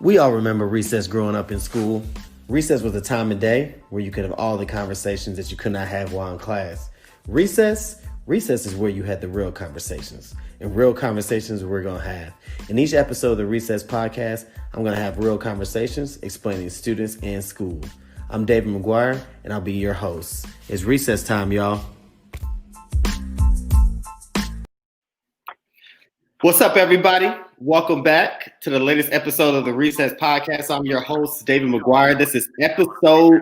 We all remember recess growing up in school. Recess was a time of day where you could have all the conversations that you could not have while in class. Recess is where you had the real conversations. And real conversations we're going to have. In each episode of the Recess podcast, I'm going to have real conversations explaining students and school. I'm David McGuire, and I'll be your host. It's recess time, y'all. What's up, everybody? Welcome back to the latest episode of the Recess Podcast. I'm your host, David McGuire. This is episode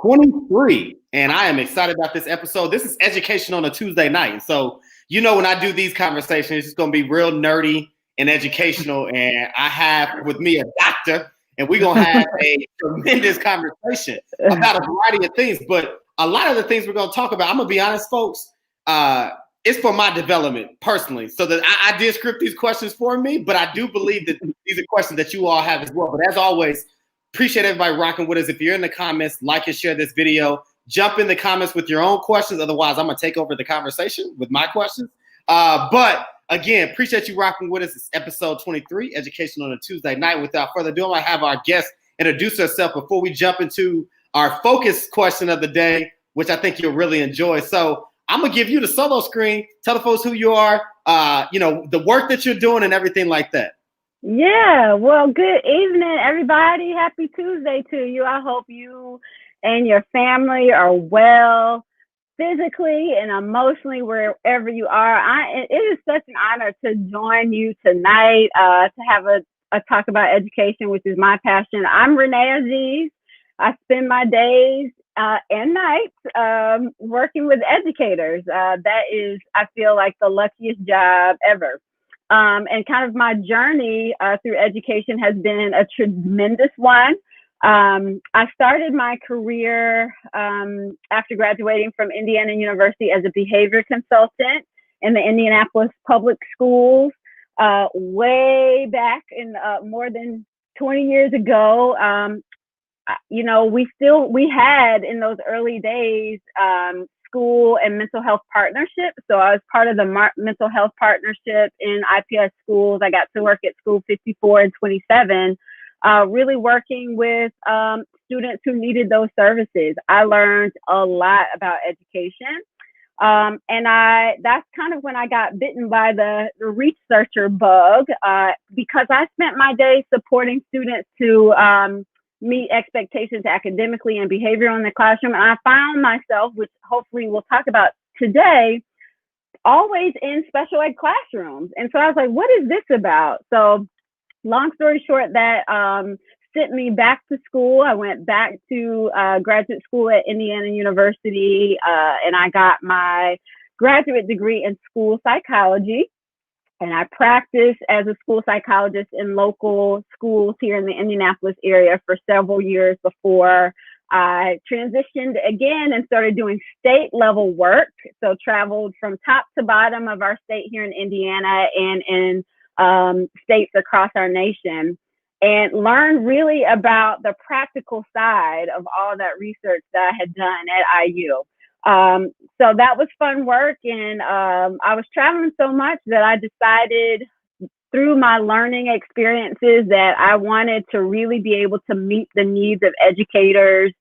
23, and I am excited about this episode. This is education on a Tuesday night. So, you know, when I do these conversations, it's going to be real nerdy and educational, and I have with me a doctor, and we're going to have a tremendous conversation about a variety of things. But a lot of the things we're going to talk about, I'm going to be honest, folks, it's for my development personally. So that I did script these questions for me, but I do believe that these are questions that you all have as well. But as always, appreciate everybody rocking with us. If you're in the comments, like and share this video. Jump in the comments with your own questions. Otherwise, I'm going to take over the conversation with my questions. But again, appreciate you rocking with us. It's episode 23, Education on a Tuesday Night. Without further ado, I'm going to have our guest introduce herself before we jump into our focus question of the day, which I think you'll really enjoy. So I'm going to give you the solo screen. Tell the folks who you are, the work that you're doing and everything like that. Yeah, well, good evening, everybody. Happy Tuesday to you. I hope you and your family are well physically and emotionally wherever you are. It is such an honor to join you tonight to have a talk about education, which is my passion. I'm Renee Azziz. I spend my days and nights working with educators. That is, I feel like, the luckiest job ever. And kind of my journey through education has been a tremendous one. I started my career after graduating from Indiana University as a behavior consultant in the Indianapolis public schools way back in more than 20 years ago. We had in those early days school and mental health partnership. So I was part of the mental health partnership in IPS schools. I got to work at school 54 and 27, really working with students who needed those services. I learned a lot about education. That's kind of when I got bitten by the researcher bug because I spent my day supporting students to meet expectations academically and behavioral in the classroom. And I found myself, which hopefully we'll talk about today, always in special ed classrooms. And so I was like, what is this about? So long story short, that sent me back to school. I went back to graduate school at Indiana University, and I got my graduate degree in school psychology. And I practiced as a school psychologist in local schools here in the Indianapolis area for several years before I transitioned again and started doing state level work. So traveled from top to bottom of our state here in Indiana and in states across our nation, and learned really about the practical side of all that research that I had done at IU. So that was fun work, and I was traveling so much that I decided through my learning experiences that I wanted to really be able to meet the needs of educators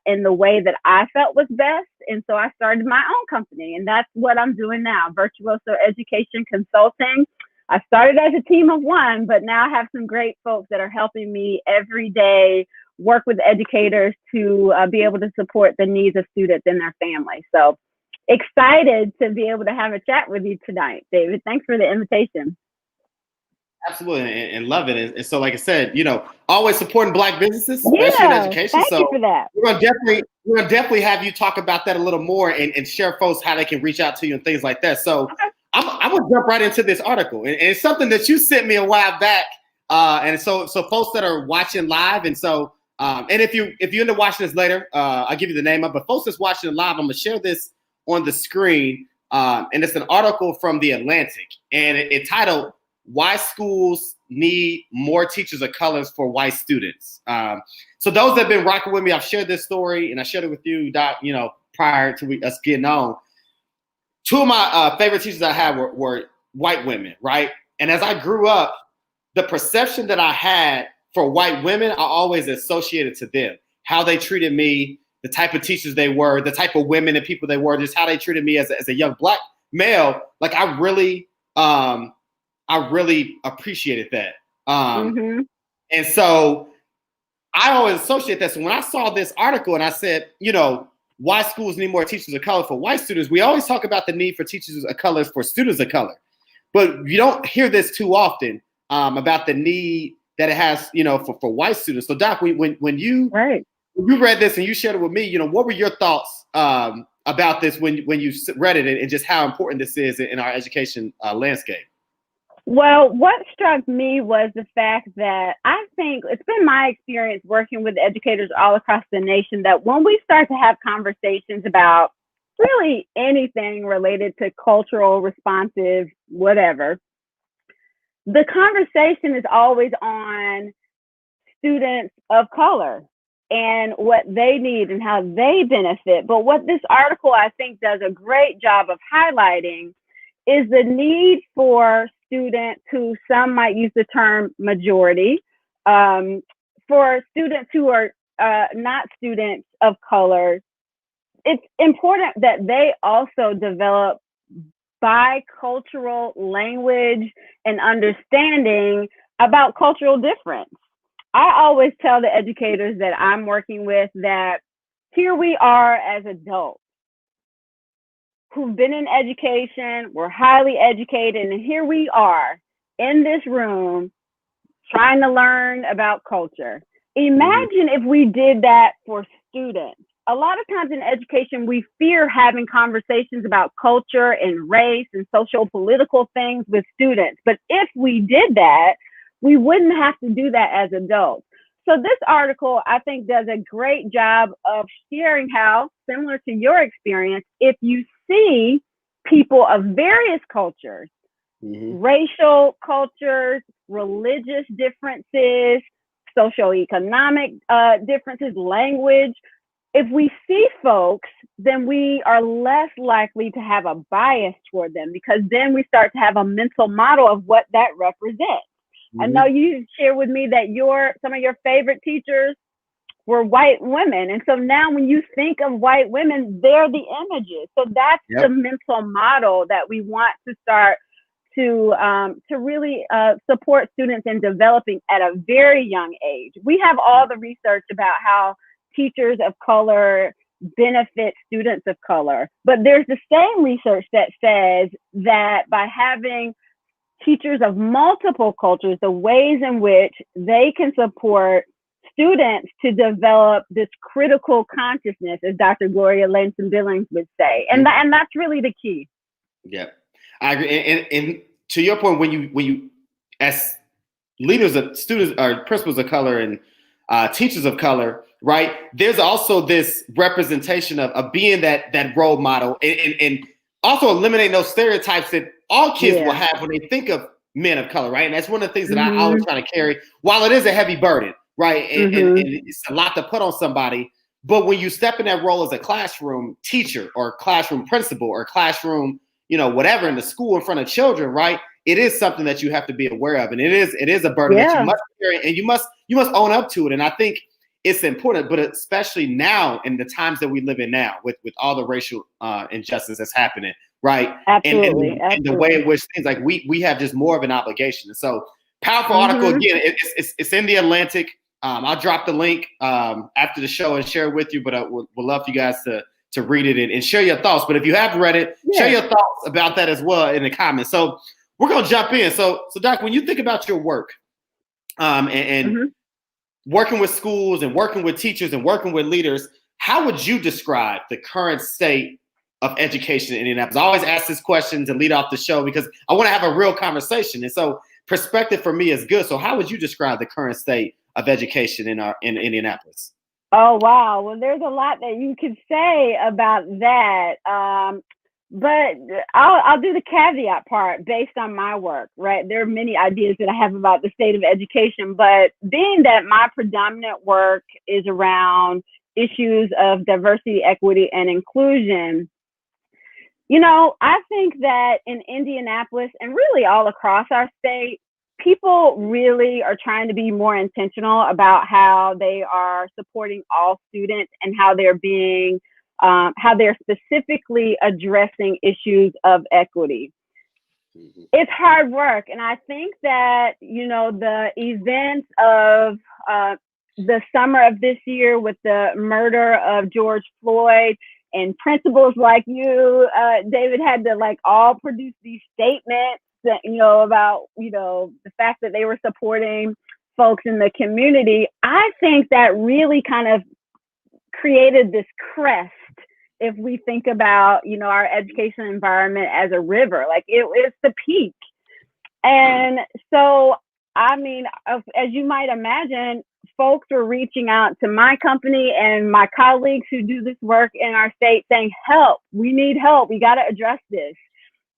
in the way that I felt was best. And so I started my own company, and that's what I'm doing now, Virtuoso Education Consulting. I started as a team of one, but now I have some great folks that are helping me every day work with educators to be able to support the needs of students and their families. So excited to be able to have a chat with you tonight, David. Thanks for the invitation. Absolutely, and love it. And so, like I said, always supporting Black businesses, especially in education. Thank you for that. We're gonna definitely have you talk about that a little more and share folks how they can reach out to you and things like that. So okay. I'm gonna jump right into this article, and it's something that you sent me a while back. And so folks that are watching live, and so. And if you end up watching this later, I'll give you the name of it. But folks that's watching it live, I'm going to share this on the screen. And it's an article from The Atlantic. And it's titled, Why Schools Need More Teachers of Colors for White Students. So those that have been rocking with me, I've shared this story, and I shared it with you, Doc, prior to us getting on. Two of my favorite teachers I had were white women, right? And as I grew up, the perception that I had for white women, I always associated to them, how they treated me, the type of teachers they were, the type of women and people they were, just how they treated me as a young Black male. Like I really appreciated that. And so I always associate that. So when I saw this article and I said, why schools need more teachers of color for white students, we always talk about the need for teachers of color for students of color. But you don't hear this too often about the need that it has, for white students. So Doc, when you read this and you shared it with me, what were your thoughts about this when you read it and just how important this is in our education landscape? Well, what struck me was the fact that I think it's been my experience working with educators all across the nation that when we start to have conversations about really anything related to cultural, responsive, whatever, the conversation is always on students of color and what they need and how they benefit. But what this article, I think, does a great job of highlighting is the need for students who some might use the term majority, for students who are not students of color. It's important that they also develop bicultural language and understanding about cultural difference. I always tell the educators that I'm working with that here we are as adults who've been in education, we're highly educated, and here we are in this room trying to learn about culture. Imagine if we did that for students. A lot of times in education, we fear having conversations about culture and race and social political things with students. But if we did that, we wouldn't have to do that as adults. So this article, I think, does a great job of sharing how, similar to your experience, if you see people of various cultures, racial cultures, religious differences, socioeconomic differences, language, if we see folks, then we are less likely to have a bias toward them because then we start to have a mental model of what that represents. I know you shared with me that some of your favorite teachers were white women. And so now when you think of white women, they're the images. So that's the mental model that we want to start to really support students in developing at a very young age. We have all the research about how teachers of color benefit students of color, but there's the same research that says that by having teachers of multiple cultures, the ways in which they can support students to develop this critical consciousness, as Dr. Gloria Langston Billings would say. And that's really the key. Yeah, I agree. And to your point, when you as leaders of students or principals of color and teachers of color, right, there's also this representation of being that role model and also eliminating those stereotypes that all kids will have when they think of men of color, right? And that's one of the things that I always try to carry, while it is a heavy burden, right? And it's a lot to put on somebody. But when you step in that role as a classroom teacher or classroom principal or classroom, whatever in the school in front of children, right? It is something that you have to be aware of. And it is a burden that you must carry and you must own up to it. And I think it's important, but especially now in the times that we live in now with all the racial injustice that's happening, right? Absolutely. And the way in which things like we have just more of an obligation. And so powerful article, again, it's in the Atlantic. I'll drop the link after the show and share it with you, but I would love for you guys to read it and share your thoughts. But if you haven't read it, share your thoughts about that as well in the comments. So we're going to jump in. So Doc, when you think about your work and working with schools and working with teachers and working with leaders, how would you describe the current state of education in Indianapolis? I always ask this question to lead off the show because I want to have a real conversation. And so perspective for me is good. So how would you describe the current state of education in Indianapolis? Oh, wow. Well, there's a lot that you could say about that. But I'll do the caveat part based on my work, right? There are many ideas that I have about the state of education, but being that my predominant work is around issues of diversity, equity, and inclusion, I think that in Indianapolis and really all across our state, people really are trying to be more intentional about how they are supporting all students and how they're being, how they're specifically addressing issues of equity. It's hard work. And I think that, the events of the summer of this year with the murder of George Floyd, and principals like you, David, had to all produce these statements that, about, the fact that they were supporting folks in the community. I think that really kind of created this crest. If we think about, our education environment as a river, it's the peak. And so, I mean, as you might imagine, folks were reaching out to my company and my colleagues who do this work in our state saying, help, we need help. We got to address this.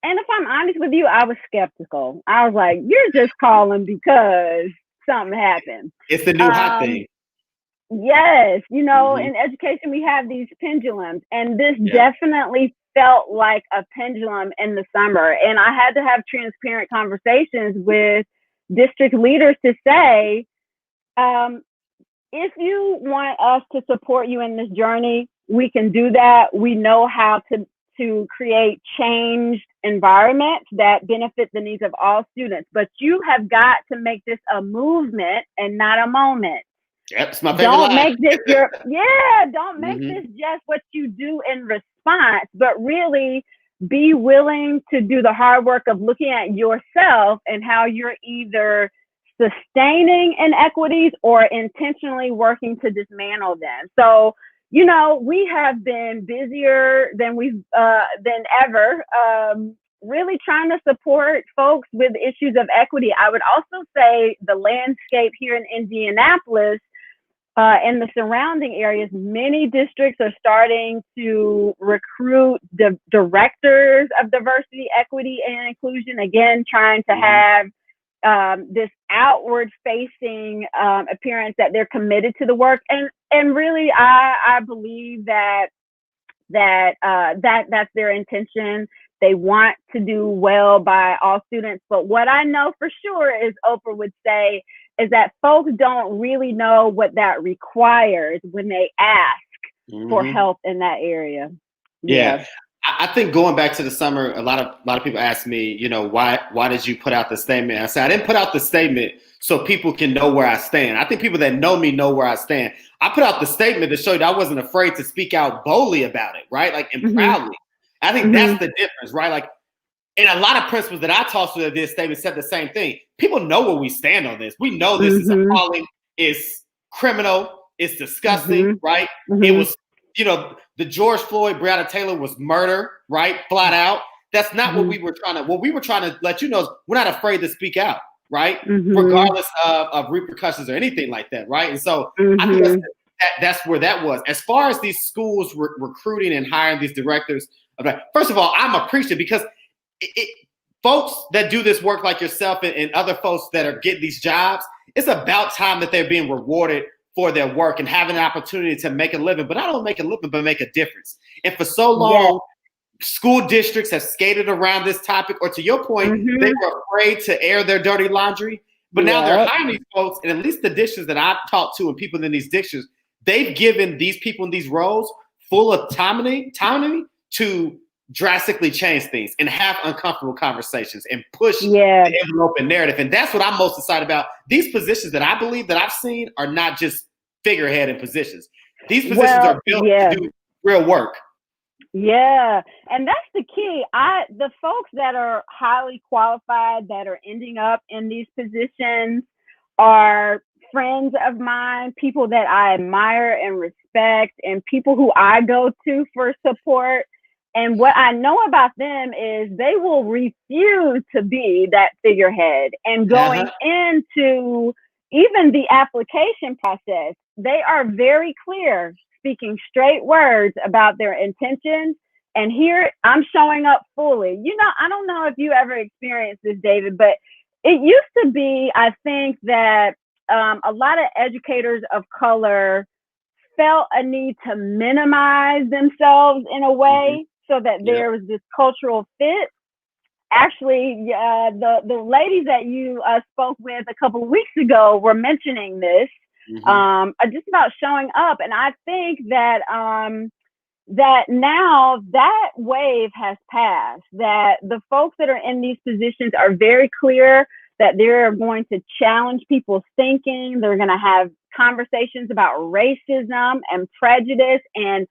And if I'm honest with you, I was skeptical. I was like, you're just calling because something happened. It's the new hot thing. Yes. In education, we have these pendulums, and this definitely felt like a pendulum in the summer. And I had to have transparent conversations with district leaders to say, if you want us to support you in this journey, we can do that. We know how to create changed environments that benefit the needs of all students, but you have got to make this a movement and not a moment. Yep, it's my favorite line. Make this don't make this just what you do in response, but really be willing to do the hard work of looking at yourself and how you're either sustaining inequities or intentionally working to dismantle them. So, we have been busier than than ever, really trying to support folks with issues of equity. I would also say the landscape here in Indianapolis and the surrounding areas, many districts are starting to recruit the directors of diversity, equity, and inclusion, again, trying to have this outward facing appearance that they're committed to the work. And really, I believe that's their intention. They want to do well by all students. But what I know for sure is Oprah would say is that folks don't really know what that requires when they ask for help in that area. Yeah. I think going back to the summer, a lot of people ask me, why did you put out the statement? I said, I didn't put out the statement so people can know where I stand. I think people that know me know where I stand. I put out the statement to show you that I wasn't afraid to speak out boldly about it, right? And proudly. I think that's the difference, right? And a lot of principals that I talked to that did statement said the same thing. People know where we stand on this. We know this is appalling, it's criminal, it's disgusting, right? It was, the George Floyd, Breonna Taylor was murder, right? Flat out. That's not what we were trying to let you know is we're not afraid to speak out, right? Regardless of repercussions or anything like that, right? And so I think that's where that was. As far as these schools recruiting and hiring these directors, first of all, I'm appreciative because folks that do this work like yourself and other folks that are getting these jobs, it's about time that they're being rewarded for their work and having an opportunity to make a living. But I don't make a living, but make a difference. And for so long, school districts have skated around this topic, or to your point, they were afraid to air their dirty laundry. But now they're hiring these folks, and at least the districts that I've talked to and people in these districts, they've given these people in these roles full autonomy to drastically change things and have uncomfortable conversations and push the envelope and narrative. And that's what I'm most excited about. These positions that I believe that I've seen are not just figurehead in positions. These positions are built to do real work. Yeah. And that's the key. The folks that are highly qualified that are ending up in these positions are friends of mine, people that I admire and respect, and people who I go to for support. And what I know about them is they will refuse to be that figurehead. And going into even the application process, they are very clear, speaking straight words about their intentions. And here I'm showing up fully. I don't know if you ever experienced this, David, but it used to be, I think, that a lot of educators of color felt a need to minimize themselves in a way so that there was this cultural fit. actually, the ladies that you spoke with a couple of weeks ago were mentioning this, just about showing up. And I think that that now that wave has passed, that the folks that are in these positions are very clear that they're going to challenge people's thinking. They're going to have conversations about racism and prejudice and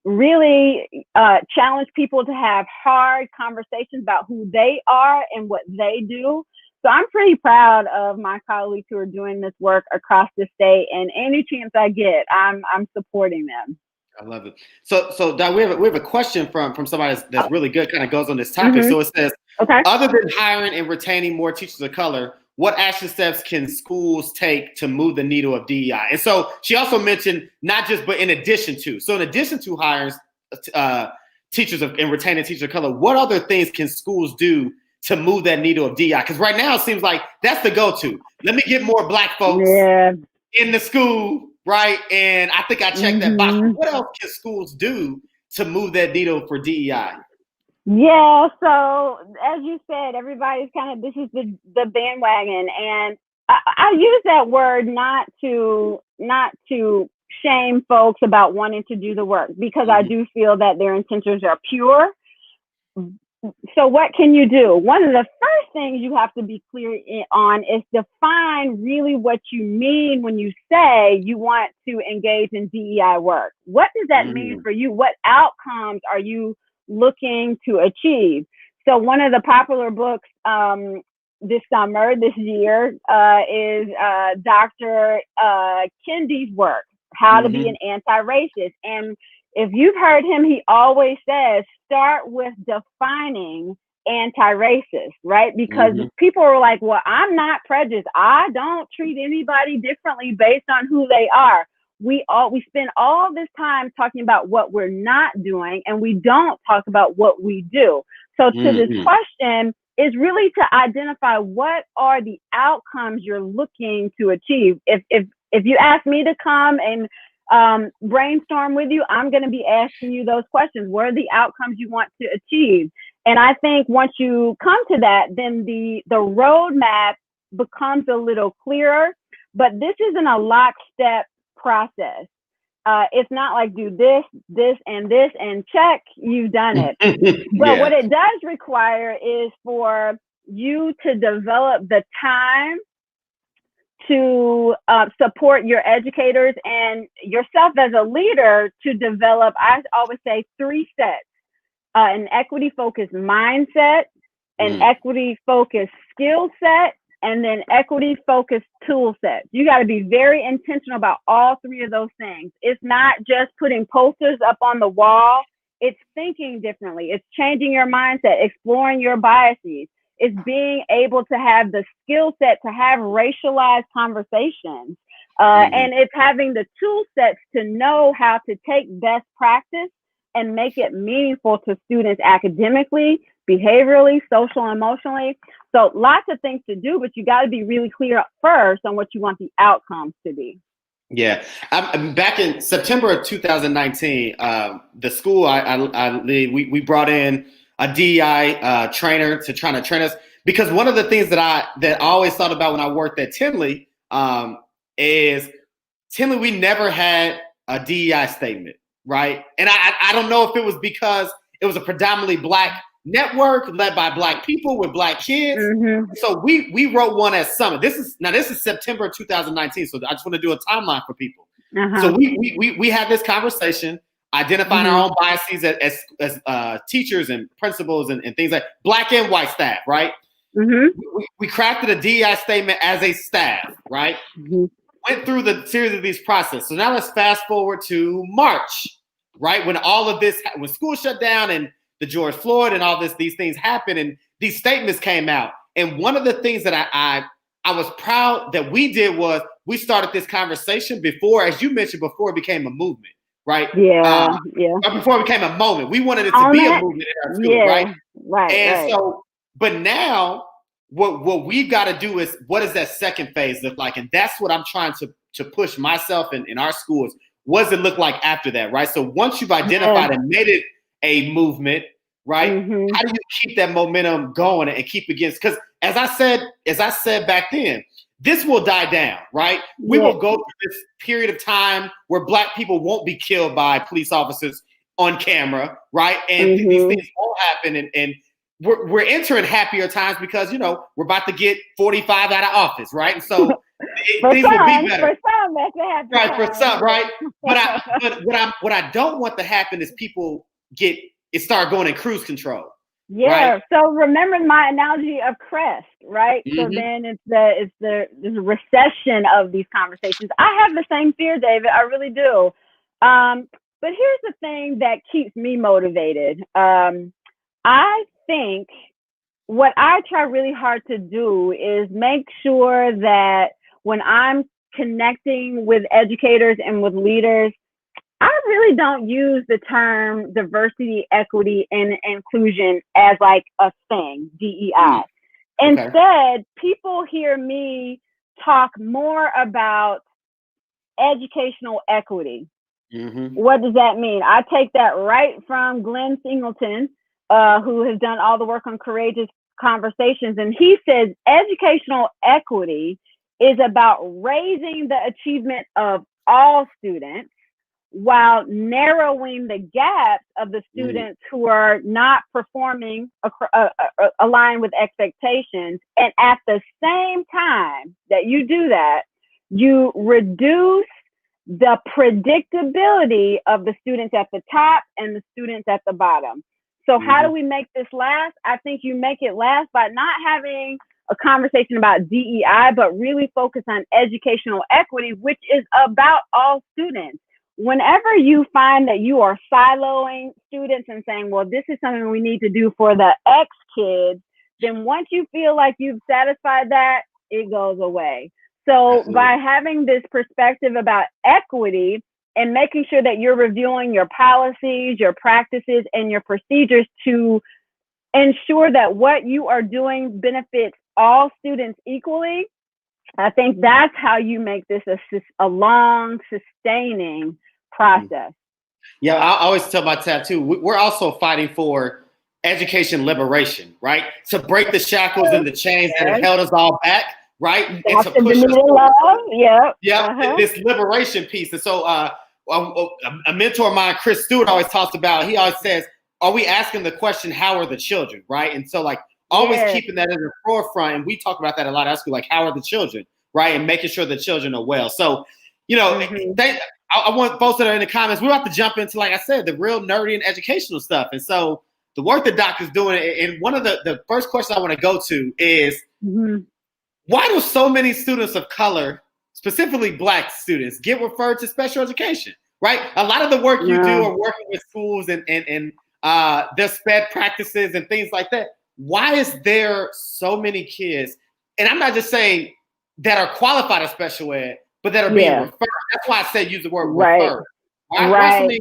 really challenge people to have hard conversations about who they are and what they do. So I'm pretty proud of my colleagues who are doing this work across the state, and any chance I get, I'm supporting them. I love it. So Doc, we have a question from somebody that's really good, kind of goes on this topic. So it says, other than hiring and retaining more teachers of color, what action steps can schools take to move the needle of DEI? And so she also mentioned not just, but in addition to. So in addition to hiring teachers and retaining teachers of color, what other things can schools do to move that needle of DEI? Because right now it seems like that's the go-to. Let me get more Black folks in the school, right? And I think I checked that box. What else can schools do to move that needle for DEI? Yeah, so as you said, everybody's kind of, this is the bandwagon, and I use that word not to shame folks about wanting to do the work, because I do feel that their intentions are pure. So what can you do? One of the first things you have to be clear on is define really what you mean when you say you want to engage in DEI work. What does that mean for you? What outcomes are you looking to achieve? So one of the popular books this year, is Dr. Kendi's work, How to Be an Anti-Racist. And if you've heard him, he always says, start with defining anti-racist, right? Because people are like, well, I'm not prejudiced. I don't treat anybody differently based on who they are. We spend all this time talking about what we're not doing, and we don't talk about what we do. So to this question is really to identify what are the outcomes you're looking to achieve. If you ask me to come and brainstorm with you, I'm going to be asking you those questions. What are the outcomes you want to achieve? And I think once you come to that, then the roadmap becomes a little clearer. But this isn't a lockstep process. It's not like do this, this, and check, you've done it. But what it does require is for you to develop the time to support your educators and yourself as a leader to develop, I always say, 3 sets: an equity-focused mindset, an equity-focused skill set, and then equity-focused tool sets. You got to be very intentional about all 3 of those things. It's not just putting posters up on the wall. It's thinking differently. It's changing your mindset, exploring your biases. It's being able to have the skill set to have racialized conversations. And it's having the tool sets to know how to take best practice and make it meaningful to students academically, behaviorally, social, and emotionally. So lots of things to do, but you got to be really clear up first on what you want the outcomes to be. Yeah. Back in September of 2019, the school I lead, we brought in a DEI trainer to try to train us, because one of the things that I always thought about when I worked at Tinley is Tinley, we never had a DEI statement, right? And I don't know if it was because it was a predominantly Black network led by Black people with Black kids. So we wrote one at Summit. This is September 2019. So I just want to do a timeline for people. So we had this conversation, identifying our own biases as teachers and principals and things like Black and white staff, right? We crafted a DEI statement as a staff, right? Went through the series of these processes. So now let's fast forward to March, right? When all of this, when school shut down and the George Floyd and all these things happened and these statements came out. And one of the things that I was proud that we did was we started this conversation before, as you mentioned, before it became a movement. Right. Before it became a moment, we wanted it to be a movement in our school, right? And so, but now, what we've got to do is, what does that second phase look like? And that's what I'm trying to push myself in our schools. What does it look like after that, right? So once you've identified and made it a movement, right? Mm-hmm. How do you keep that momentum going and keep against? Because as I said back then, this will die down, right? We will go through this period of time where Black people won't be killed by police officers on camera, right? And these things won't happen. And we're entering happier times because, we're about to get 45 out of office, right? And so things will be better. For some, that's a happy Right, time. for some, right? But what I don't want to happen is people start going in cruise control. Yeah. Right? So remember my analogy of crest, right? So then it's the recession of these conversations. I have the same fear, David. I really do. But here's the thing that keeps me motivated. I think what I try really hard to do is make sure that when I'm connecting with educators and with leaders, I really don't use the term diversity, equity, and inclusion as like a thing, DEI. Instead, people hear me talk more about educational equity. What does that mean? I take that right from Glenn Singleton, who has done all the work on Courageous Conversations. And he says educational equity is about raising the achievement of all students while narrowing the gaps of the students who are not performing aligned with expectations. And at the same time that you do that, you reduce the predictability of the students at the top and the students at the bottom. So how do we make this last? I think you make it last by not having a conversation about DEI, but really focus on educational equity, which is about all students. Whenever you find that you are siloing students and saying, well, this is something we need to do for the X kids, then once you feel like you've satisfied that, it goes away. So by having this perspective about equity and making sure that you're reviewing your policies, your practices, and your procedures to ensure that what you are doing benefits all students equally, I think that's how you make this a long, sustaining process. Yeah, I always tell my staff too, we're also fighting for education liberation, right? To break the shackles and the chains that have held us all back, right? And to push us forward. This liberation piece. And so a mentor of mine, Chris Stewart, always talks about, he always says, are we asking the question, how are the children, right? And so like always keeping that in the forefront. And we talk about that a lot at school, like how are the children, right? And making sure the children are well. So, I want folks that are in the comments, we're about to jump into, like I said, the real nerdy and educational stuff. And so the work that Doc is doing, and one of the first questions I want to go to is, why do so many students of color, specifically Black students, get referred to special education, right? A lot of the work you do are working with schools and their SPED practices and things like that. Why is there so many kids, and I'm not just saying that are qualified as special ed, but that are being referred? That's why I said use the word referred. Why so many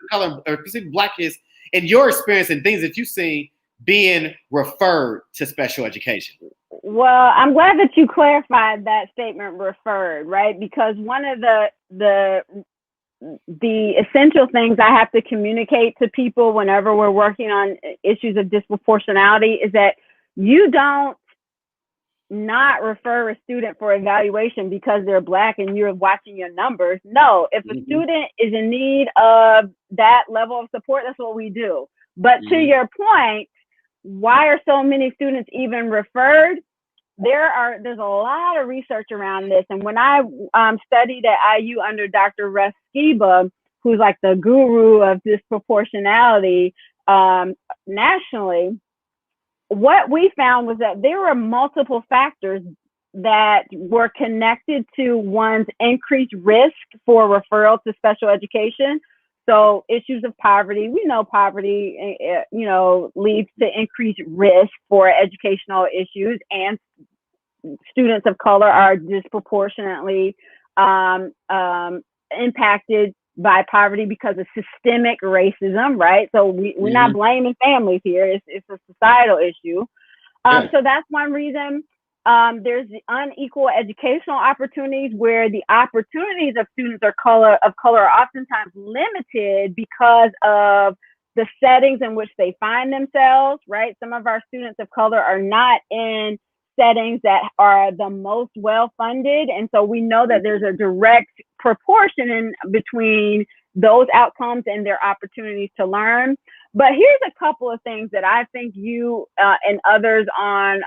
color or specifically Black kids, in your experience and things that you've seen, being referred to special education? Well, I'm glad that you clarified that statement, referred, right? Because one of the essential things I have to communicate to people whenever we're working on issues of disproportionality is that you don't not refer a student for evaluation because they're Black and you're watching your numbers. No, if a student is in need of that level of support, that's what we do. But to your point, why are so many students even referred? There's a lot of research around this. And when I studied at IU under Dr. Russ Skiba, who's like the guru of disproportionality nationally, what we found was that there were multiple factors that were connected to one's increased risk for referral to special education. So issues of poverty, we know poverty, leads to increased risk for educational issues, and students of color are disproportionately impacted by poverty because of systemic racism, right? So we're not blaming families here. It's a societal issue. So that's one reason. There's the unequal educational opportunities, where the opportunities of students of color are oftentimes limited because of the settings in which they find themselves, right? Some of our students of color are not in settings that are the most well-funded. And so we know that there's a direct proportion between those outcomes and their opportunities to learn. But here's a couple of things that I think you and others on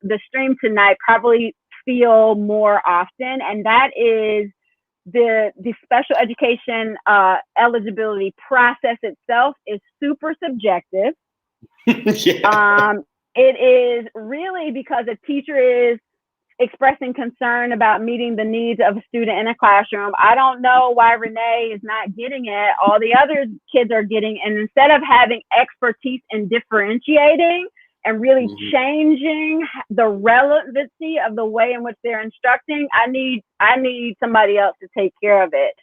the stream tonight probably feel more often, and that is the special education eligibility process itself is super subjective. Yeah. It is really because a teacher is expressing concern about meeting the needs of a student in a classroom. I don't know why Renee is not getting it. All the other kids are getting, and instead of having expertise in differentiating and really changing the relevancy of the way in which they're instructing, I need somebody else to take care of it.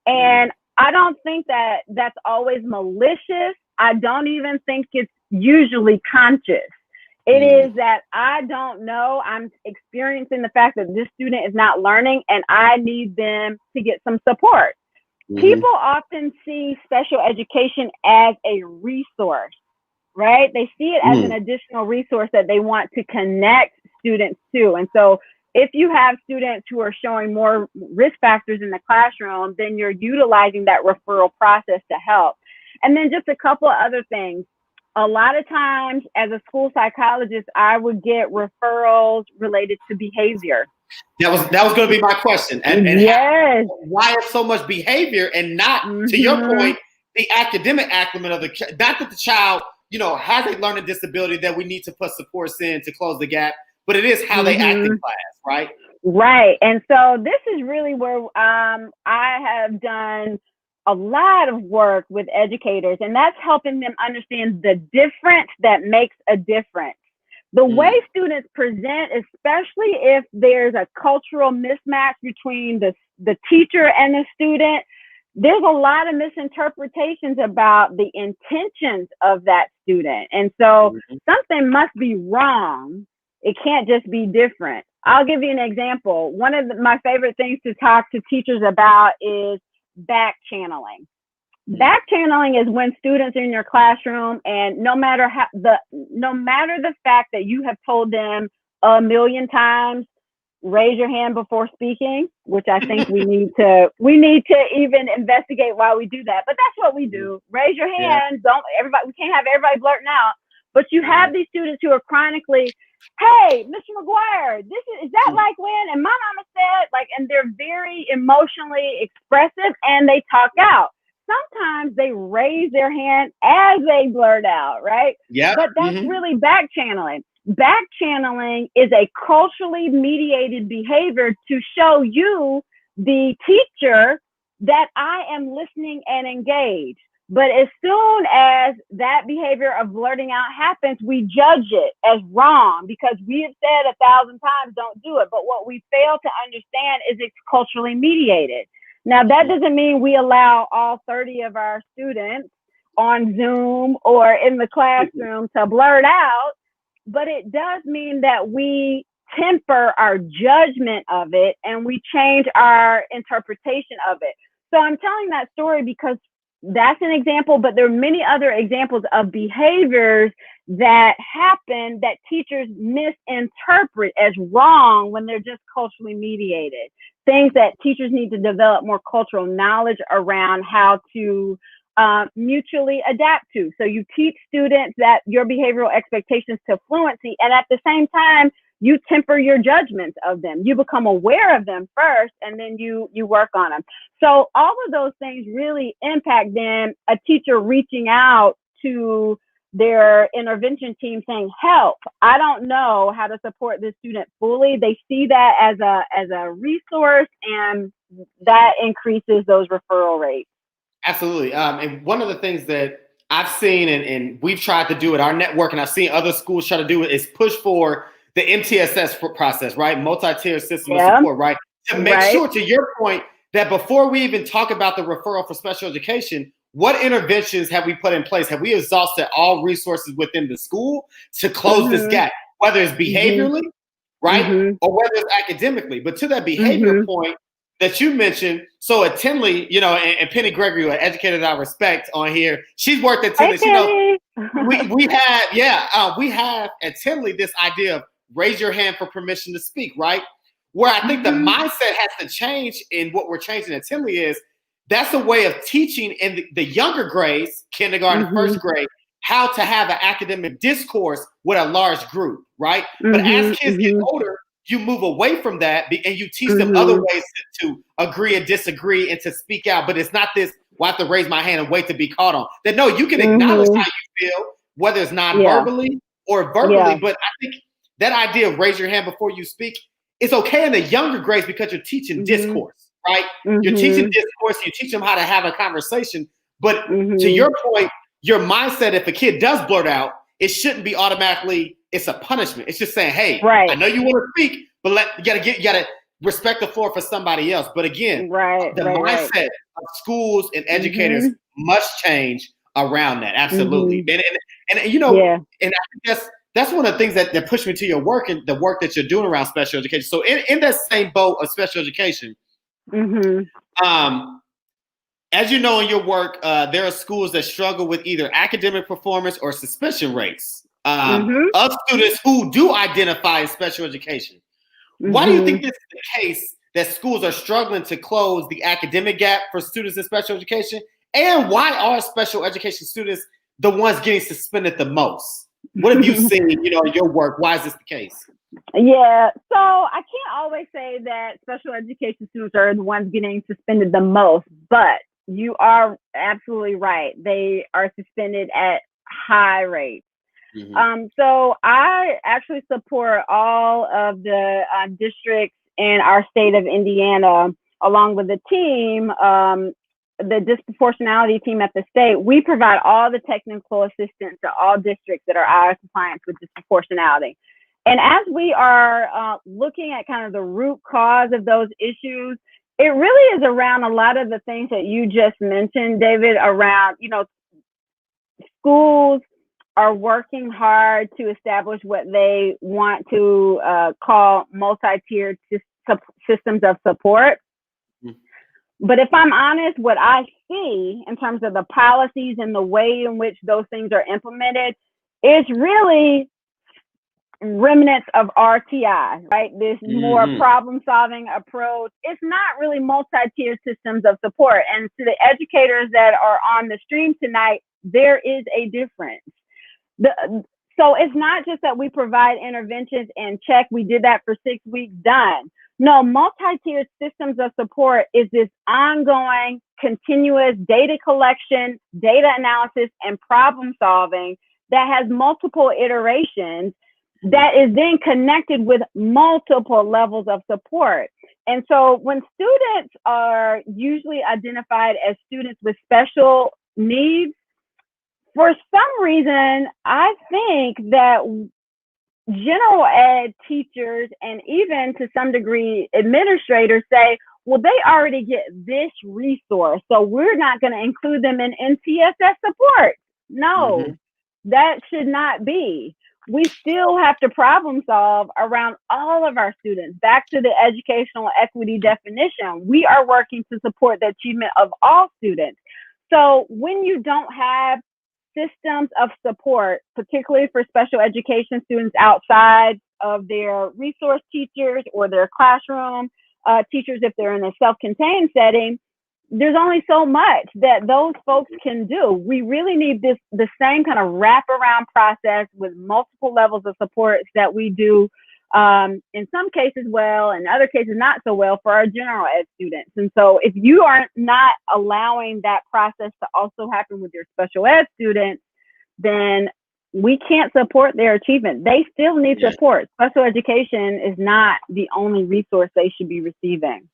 And I don't think that that's always malicious. I don't even think it's usually conscious. It is that I don't know, I'm experiencing the fact that this student is not learning and I need them to get some support. People often see special education as a resource, right? They see it as an additional resource that they want to connect students to. And so if you have students who are showing more risk factors in the classroom, then you're utilizing that referral process to help. And then just a couple of other things. A lot of times as a school psychologist, I would get referrals related to behavior. That was going to be my question. And yes. Why is so much behavior and not, to your point, the academic acclimate of not that the child, has a learning disability that we need to put supports in to close the gap, but it is how they act in class, right? Right. And so this is really where I have done a lot of work with educators, and that's helping them understand the difference that makes a difference. The way students present, especially if there's a cultural mismatch between the teacher and the student, there's a lot of misinterpretations about the intentions of that student. And so something must be wrong. It can't just be different. I'll give you an example. One of my favorite things to talk to teachers about is back channeling. Back channeling is when students are in your classroom and no matter the fact that you have told them a million times, raise your hand before speaking, which I think we need to even investigate why we do that. But that's what we do. Raise your hand. We can't have everybody blurting out. But you have these students who are chronically, hey, Mr. McGuire, is that like when? And my mama said, and they're very emotionally expressive and they talk out. Sometimes they raise their hand as they blurt out, right? Yeah. But that's really back channeling. Back channeling is a culturally mediated behavior to show you, the teacher, that I am listening and engaged. But as soon as that behavior of blurting out happens, we judge it as wrong because we have said 1,000 times, don't do it. But what we fail to understand is it's culturally mediated. Now, that doesn't mean we allow all 30 of our students on Zoom or in the classroom to blurt out, but it does mean that we temper our judgment of it and we change our interpretation of it. So I'm telling that story because that's an example, but there are many other examples of behaviors that happen that teachers misinterpret as wrong when they're just culturally mediated. Things that teachers need to develop more cultural knowledge around how to mutually adapt to. So you teach students that your behavioral expectations to fluency, and at the same time, you temper your judgments of them. You become aware of them first, and then you work on them. So all of those things really impact then a teacher reaching out to their intervention team saying, help, I don't know how to support this student fully. They see that as a resource, and that increases those referral rates. Absolutely. And one of the things that I've seen and we've tried to do at our network, and I've seen other schools try to do it, is push for the MTSS process, right? Multi-tier system of support, right? To make sure, to your point, that before we even talk about the referral for special education, what interventions have we put in place? Have we exhausted all resources within the school to close this gap, whether it's behaviorally, right? Or whether it's academically? But to that behavior point, that you mentioned. So at Tinley, you know, and Penny Gregory, an educator that I respect on here, she's worked at Tinley. She knows we have at Tinley this idea of raise your hand for permission to speak, right? Where I think the mindset has to change in what we're changing at Tinley is that's a way of teaching in the younger grades, kindergarten, first grade, how to have an academic discourse with a large group, right? But as kids get older, you move away from that and you teach them other ways to agree and disagree and to speak out. But it's not this, well, I have to raise my hand and wait to be called on. That no, you can acknowledge how you feel, whether it's non-verbally or verbally. But I think that idea of raise your hand before you speak is okay in the younger grades because you're teaching discourse, right? You're teaching discourse, you teach them how to have a conversation. But to your point, your mindset, if a kid does blurt out, it shouldn't be automatically, it's a punishment. It's just saying, hey, I know you want to speak, but you gotta respect the floor for somebody else. But again, the mindset of schools and educators must change around that. Absolutely. And you know, and I think that's one of the things that pushed me to your work and the work that you're doing around special education. So in that same boat of special education, as you know in your work, there are schools that struggle with either academic performance or suspension rates of students who do identify as special education. Why do you think this is the case that schools are struggling to close the academic gap for students in special education? And why are special education students the ones getting suspended the most? What have you seen, you know, in your work? Why is this the case? Yeah, so I can't always say that special education students are the ones getting suspended the most, but you are absolutely right. They are suspended at high rates. So I actually support all of the districts in our state of Indiana, along with the team, the disproportionality team at the state. We provide all the technical assistance to all districts that are out of compliance with disproportionality. And as we are looking at kind of the root cause of those issues, it really is around a lot of the things that you just mentioned, David, around, you know, schools are working hard to establish what they want to call multi-tiered systems of support. But if I'm honest, what I see in terms of the policies and the way in which those things are implemented is really remnants of RTI, right? This more problem-solving approach. It's not really multi-tiered systems of support. And to the educators that are on the stream tonight, there is a difference. So it's not just that we provide interventions and check, we did that for 6 weeks, done. No, multi-tiered systems of support is this ongoing, continuous data collection, data analysis, and problem solving that has multiple iterations that is then connected with multiple levels of support. And so when students are usually identified as students with special needs, for some reason, I think that general ed teachers and even to some degree administrators say, well, they already get this resource, so we're not going to include them in NTSS support. No, that should not be. We still have to problem solve around all of our students. Back to the educational equity definition, we are working to support the achievement of all students. So when you don't have systems of support, particularly for special education students outside of their resource teachers or their classroom teachers, if they're in a self-contained setting, there's only so much that those folks can do. We really need the same kind of wraparound process with multiple levels of support that we do in some cases well, in other cases not so well for our general ed students. And so if you are not allowing that process to also happen with your special ed students, then we can't support their achievement. They still need support. Special education is not the only resource they should be receiving.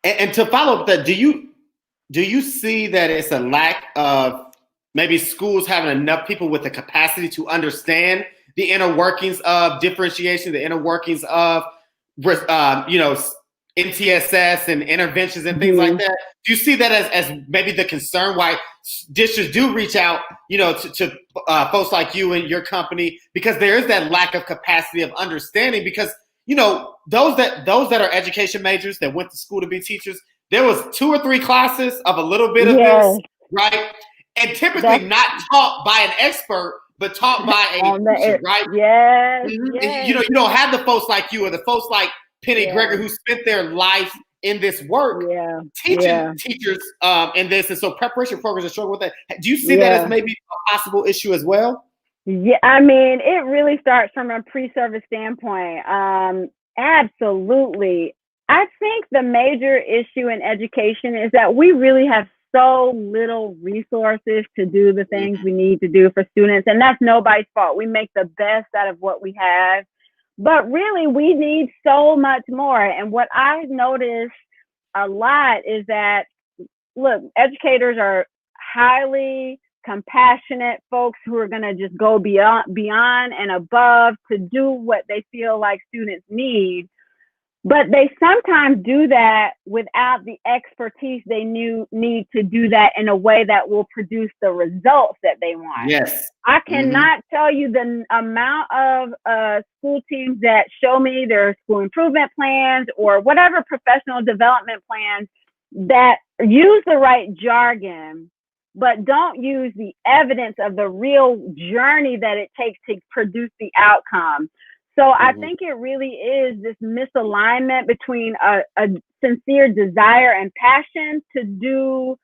And to follow up that, do you see that it's a lack of maybe schools having enough people with the capacity to understand the inner workings of differentiation, the inner workings of, NTSS and interventions and things like that? Do you see that as maybe the concern why districts do reach out, to folks like you and your company, because there is that lack of capacity of understanding? Because, those that are education majors that went to school to be teachers, there was 2 or 3 classes of a little bit of this, right? And typically not taught by an expert, but taught by a teacher, right? Yes, And, you don't have the folks like you or the folks like Penny Gregory who spent their life in this work teaching teachers in this. And so preparation programs are struggling with that. Do you see that as maybe a possible issue as well? Yeah, I mean, it really starts from a pre-service standpoint. Absolutely. I think the major issue in education is that we really have so little resources to do the things we need to do for students. And that's nobody's fault. We make the best out of what we have. But really, we need so much more. And what I've noticed a lot is that, look, educators are highly compassionate folks who are going to just go beyond and above to do what they feel like students need. But they sometimes do that without the expertise they need to do that in a way that will produce the results that they want. Yes. I cannot tell you the amount of school teams that show me their school improvement plans or whatever professional development plans that use the right jargon, but don't use the evidence of the real journey that it takes to produce the outcome. So I think it really is this misalignment between a sincere desire and passion to do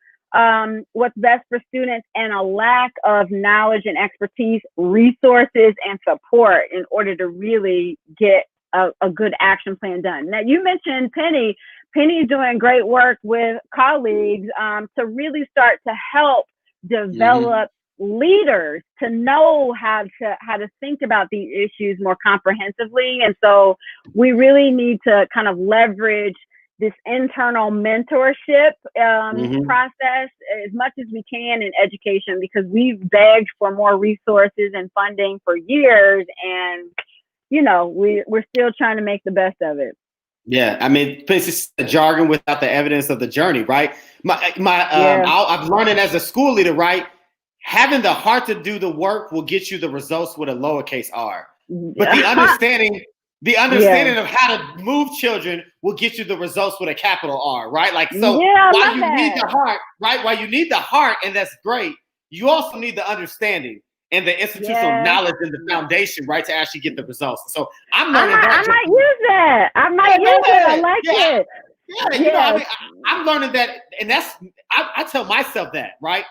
what's best for students and a lack of knowledge and expertise, resources, and support in order to really get a good action plan done. Now, you mentioned Penny. Penny's doing great work with colleagues to really start to help develop leaders to know how to think about these issues more comprehensively. And so we really need to kind of leverage this internal mentorship process as much as we can in education, because we've begged for more resources and funding for years, and we're still trying to make the best of it. Yeah, I mean, it's the jargon without the evidence of the journey, right? I've learned it as a school leader, right? Having the heart to do the work will get you the results with a lowercase r. But the understanding of how to move children will get you the results with a capital R, right? Like, so while you need the heart, right? While you need the heart, and that's great, you also need the understanding and the institutional knowledge and the foundation, right, to actually get the results. So I'm learning that. I might use that. I like it. Yeah, I'm learning that, and I tell myself that, right?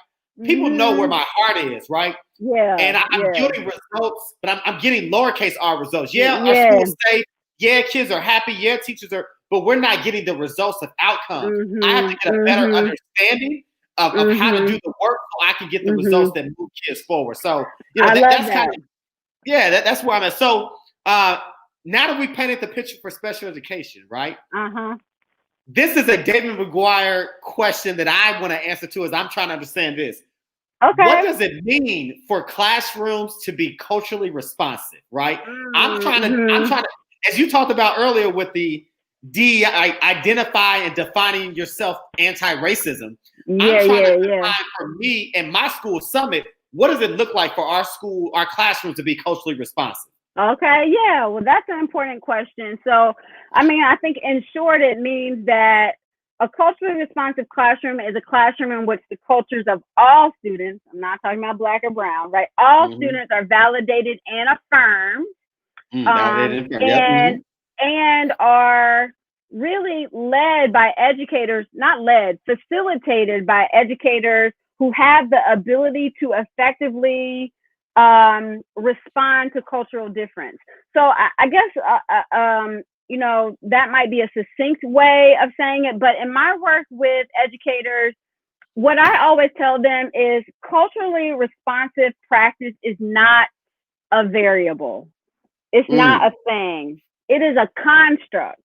People know where my heart is, right? Yeah. And I'm getting results, but I'm getting lowercase r results. Yeah, our schools safe. Yeah, kids are happy. Yeah, teachers are, but we're not getting the results of outcomes. I have to get a better understanding of how to do the work so I can get the results that move kids forward. So, that's kind of, that's where I'm at. So now that we painted the picture for special education, right? This is a David McGuire question that I want to answer to, as I'm trying to understand this. Okay. What does it mean for classrooms to be culturally responsive, right? I'm trying to, as you talked about earlier with the identify and defining yourself anti-racism. I'm trying to define for me and my school summit, what does it look like for our classrooms to be culturally responsive? Okay, well, that's an important question. So, I mean, I think in short, it means that a culturally responsive classroom is a classroom in which the cultures of all students, I'm not talking about Black or brown, right? All students are validated and affirmed, and are really led by educators, facilitated by educators who have the ability to effectively respond to cultural difference. So I guess, that might be a succinct way of saying it, but in my work with educators, what I always tell them is culturally responsive practice is not a variable. It's not a thing. It is a construct.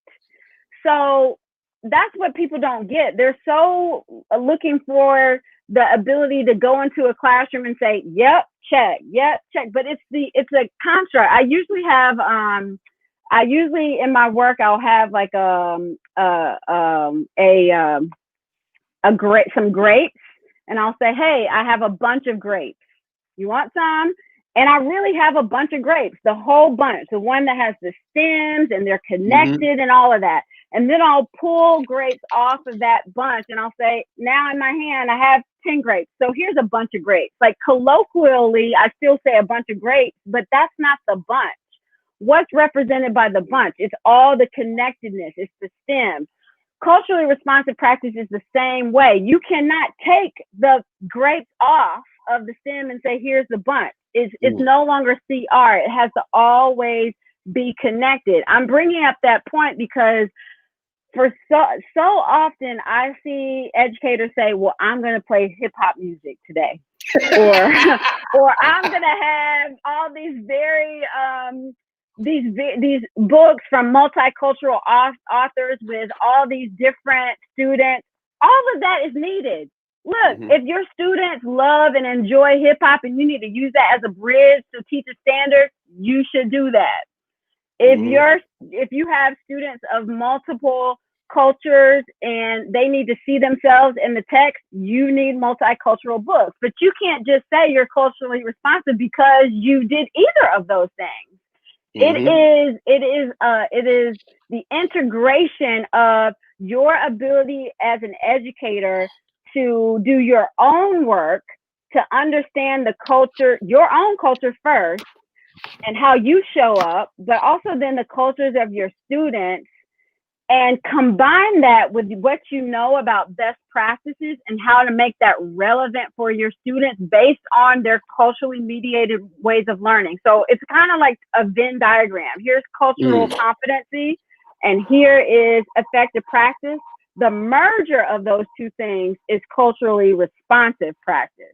So that's what people don't get. They're so looking for the ability to go into a classroom and say, yep, check, but it's a construct. I usually in my work, I'll have like some grapes, and I'll say, hey, I have a bunch of grapes. You want some? And I really have a bunch of grapes, the whole bunch, the one that has the stems and they're connected and all of that. And then I'll pull grapes off of that bunch and I'll say, now in my hand, I have 10 grapes. So here's a bunch of grapes. Like colloquially, I still say a bunch of grapes, but that's not the bunch. What's represented by the bunch? It's all the connectedness. It's the stem. Culturally responsive practice is the same way. You cannot take the grapes off of the stem and say, here's the bunch. It's no longer CR. It has to always be connected. I'm bringing up that point because for so often I see educators say, well, I'm going to play hip hop music today. or I'm going to have all these very, these books from multicultural authors with all these different students. All of that is needed. Look, if your students love and enjoy hip hop and you need to use that as a bridge to teach a standard, you should do that. If you have students of multiple cultures and they need to see themselves in the text, you need multicultural books. But you can't just say you're culturally responsive because you did either of those things. It is the integration of your ability as an educator to do your own work, to understand the culture, your own culture first, and how you show up, but also then the cultures of your students, and combine that with what you know about best practices and how to make that relevant for your students based on their culturally mediated ways of learning. So it's kind of like a Venn diagram. Here's cultural competency, and here is effective practice. The merger of those two things is culturally responsive practice.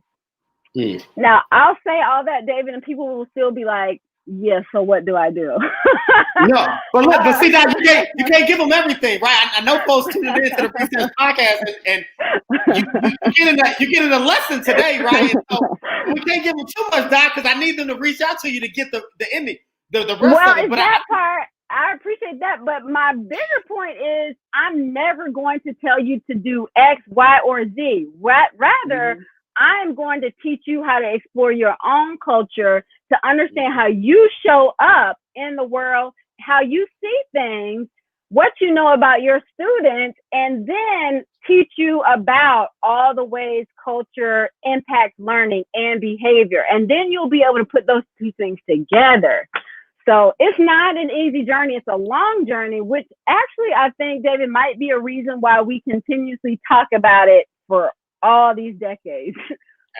Now, I'll say all that, David, and people will still be like, yeah, so what do I do? No, but see that you can't give them everything, right? I know folks tuning into the Recess podcast and you get in a lesson today, right? And so we can't give them too much, Doc, because I need them to reach out to you to get the ending, the rest of it. But I appreciate that, but my bigger point is I'm never going to tell you to do X, Y, or Z. Rather, I'm going to teach you how to explore your own culture, to understand how you show up in the world, how you see things, what you know about your students, and then teach you about all the ways culture impacts learning and behavior. And then you'll be able to put those two things together. So it's not an easy journey. It's a long journey, which actually I think, David, might be a reason why we continuously talk about it for all these decades.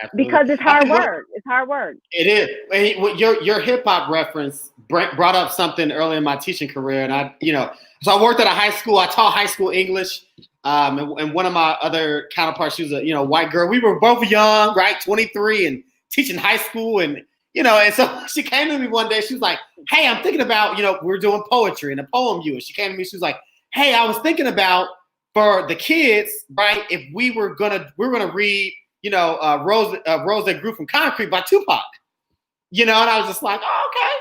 Absolutely. Because it's hard work. It's hard work. It is. Your hip hop reference brought up something early in my teaching career. And so I worked at a high school. I taught high school English. And one of my other counterparts, she was a white girl. We were both young, right? 23 and teaching high school. And so she came to me one day. She was like, hey, I'm thinking about, we're doing poetry and a poem you. And she came to me. She was like, hey, I was thinking about for the kids, right? If we're gonna read, Rose That Grew from Concrete by Tupac, and I was just like, oh, okay.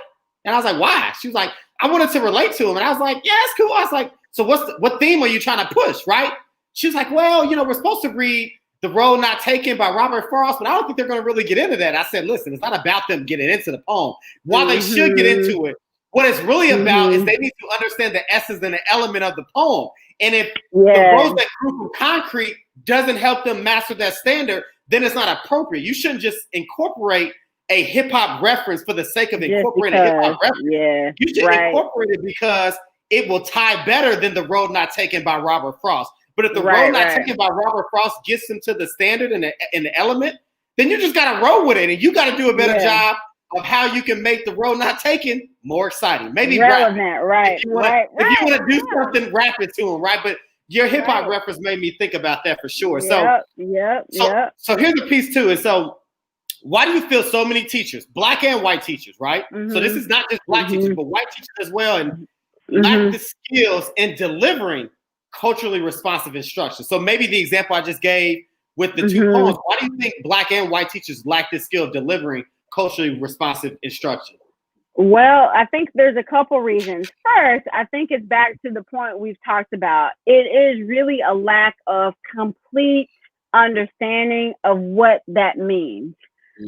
And I was like, why? She was like, I wanted to relate to him. And I was like, yeah, it's cool. I was like, so what theme are you trying to push, right? She was like, well, we're supposed to read The Road Not Taken by Robert Frost, but I don't think they're going to really get into that. I said, listen, it's not about them getting into the poem. While they should get into it, what it's really about is they need to understand the essence and the element of the poem. And if The Rose That Grew from Concrete doesn't help them master that standard, then it's not appropriate. You shouldn't just incorporate a hip hop reference for the sake of incorporating a hip hop reference. Yeah, you should incorporate it because it will tie better than The Road Not Taken by Robert Frost. But if The Road Not Taken by Robert Frost gets them to the standard and the element, then you just got to roll with it. And you got to do a better job of how you can make The Road Not Taken more exciting. Maybe relevant, right? If you want to do something, rap it to them, right? But your hip hop reference made me think about that for sure. So here's the piece too. And so why do you feel so many teachers, black and white teachers, right? So this is not just black teachers, but white teachers as well, and lack the skills in delivering culturally responsive instruction? So maybe the example I just gave with the two poems, why do you think black and white teachers lack the skill of delivering culturally responsive instruction? Well, I think there's a couple reasons. First, I think it's back to the point we've talked about. It is really a lack of complete understanding of what that means.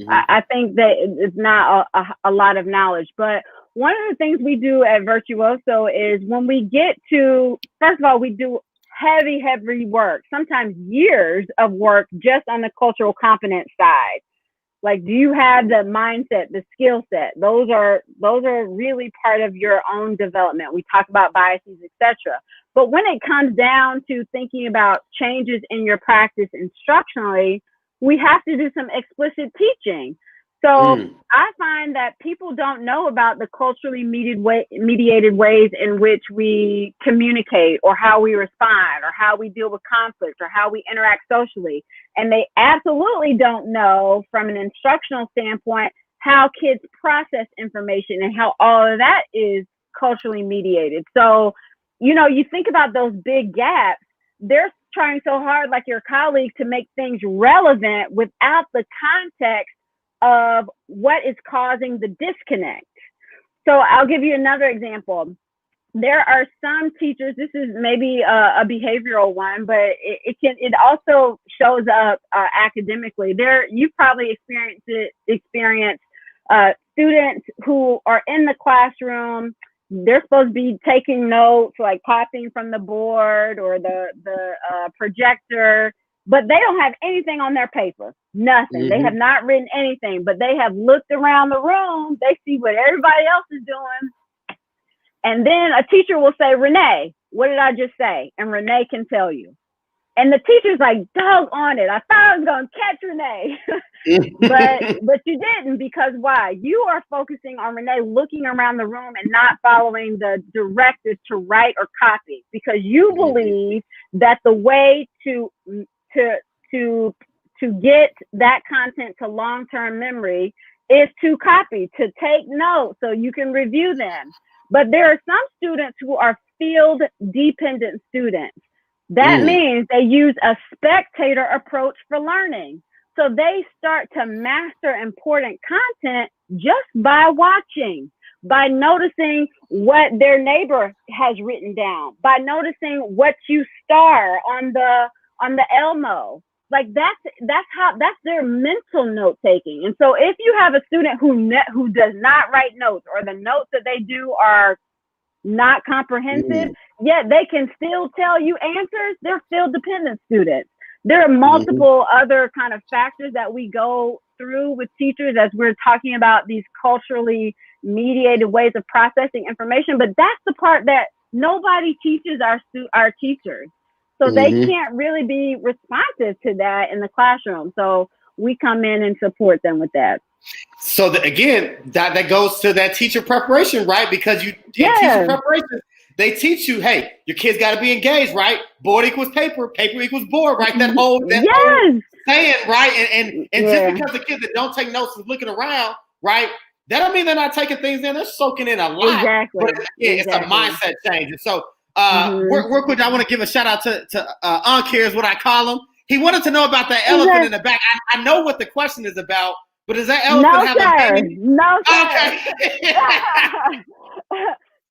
I think that it's not a lot of knowledge. But one of the things we do at Virtuoso is when we get to, first of all, we do heavy work, sometimes years of work just on the cultural competence side. Like, do you have the mindset, the skill set? Those are really part of your own development. We talk about biases, etc. But when it comes down to thinking about changes in your practice instructionally, we have to do some explicit teaching. So I find that people don't know about the culturally mediated ways in which we communicate, or how we respond, or how we deal with conflict, or how we interact socially. And they absolutely don't know from an instructional standpoint how kids process information and how all of that is culturally mediated. So, you think about those big gaps. They're trying so hard, like your colleagues, to make things relevant without the context of what is causing the disconnect. So I'll give you another example. There are some teachers, this is maybe a behavioral one, but it also shows up academically. You've probably experienced students who are in the classroom. They're supposed to be taking notes, like copying from the board or the projector, but they don't have anything on their paper. Nothing. They have not written anything, but they have looked around the room. They see what everybody else is doing. And then a teacher will say, Renee, what did I just say? And Renee can tell you. And the teacher's like, doggone it, I thought I was going to catch Renee. but you didn't, because why? You are focusing on Renee looking around the room and not following the directives to write or copy, because you believe that the way to get that content to long-term memory is to copy, to take notes so you can review them. But there are some students who are field-dependent students. That means they use a spectator approach for learning. So they start to master important content just by watching, by noticing what their neighbor has written down, by noticing what you star on the Elmo. Like that's their mental note taking. And so if you have a student who does not write notes, or the notes that they do are not comprehensive, yet they can still tell you answers, they're still dependent students. There are multiple other kind of factors that we go through with teachers as we're talking about these culturally mediated ways of processing information, but that's the part that nobody teaches our teachers. So they can't really be responsive to that in the classroom. So we come in and support them with that. So again, that goes to that teacher preparation, right? Because teacher preparation, they teach you, hey, your kids got to be engaged, right? Board equals paper, paper equals board, right? That whole saying, right? And just because the kids that don't take notes is looking around, right? That don't mean they're not taking things in. They're soaking in a lot. Exactly. But it's a mindset change. And so real quick, I want to give a shout out to Ankir is what I call him. He wanted to know about the elephant in the back. I know what the question is about, but does that elephant have a baby? No, sir. Okay.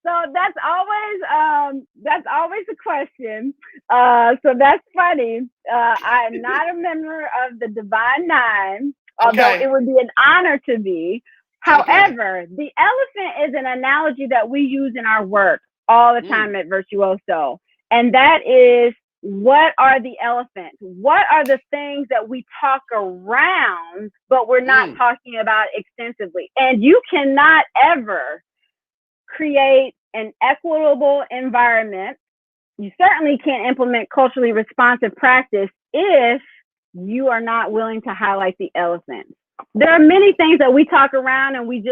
So that's always a question. So that's funny. I am not a member of the Divine Nine, although it would be an honor to be. However, the elephant is an analogy that we use in our work all the time at Virtuoso. And that is, what are the elephants? What are the things that we talk around, but we're not talking about extensively? And you cannot ever create an equitable environment. You certainly can't implement culturally responsive practice if you are not willing to highlight the elephants. There are many things that we talk around and we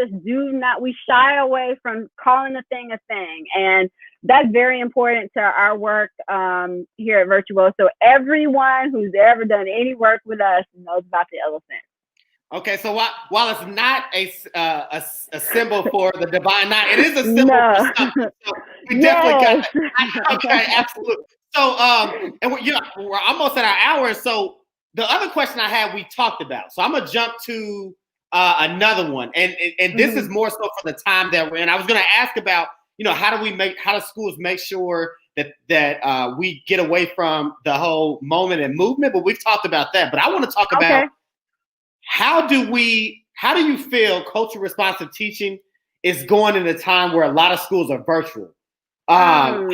shy away from calling a thing a thing. And that's very important to our work here at Virtuoso. Everyone who's ever done any work with us knows about the elephant. Okay, so while it's not a symbol for the Divine Nine, it is a symbol for something. So we definitely got it. Okay, absolutely. So and we're almost at our hour. So the other question I had, we talked about. So I'm gonna jump to another one, and this is more so for the time that we're in. I was gonna ask about, how do schools make sure that we get away from the whole moment and movement, but we've talked about that. But I want to talk about how do you feel culture responsive teaching is going in a time where a lot of schools are virtual? How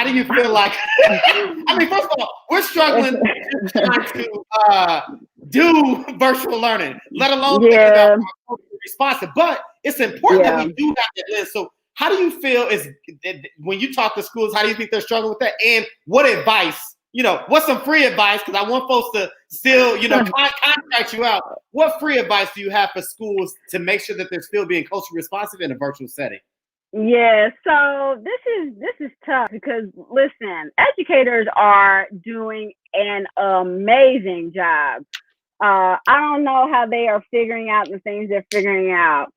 do you feel like, I mean, first of all, we're struggling trying to do virtual learning, let alone thinking about culture responsive, but it's important that we do have that list. So how do you feel when you talk to schools, how do you think they're struggling with that? And what advice, what's some free advice? Because I want folks to still, contact you out. What free advice do you have for schools to make sure that they're still being culturally responsive in a virtual setting? Yeah, so this is tough because listen, educators are doing an amazing job. I don't know how they are figuring out the things they're figuring out.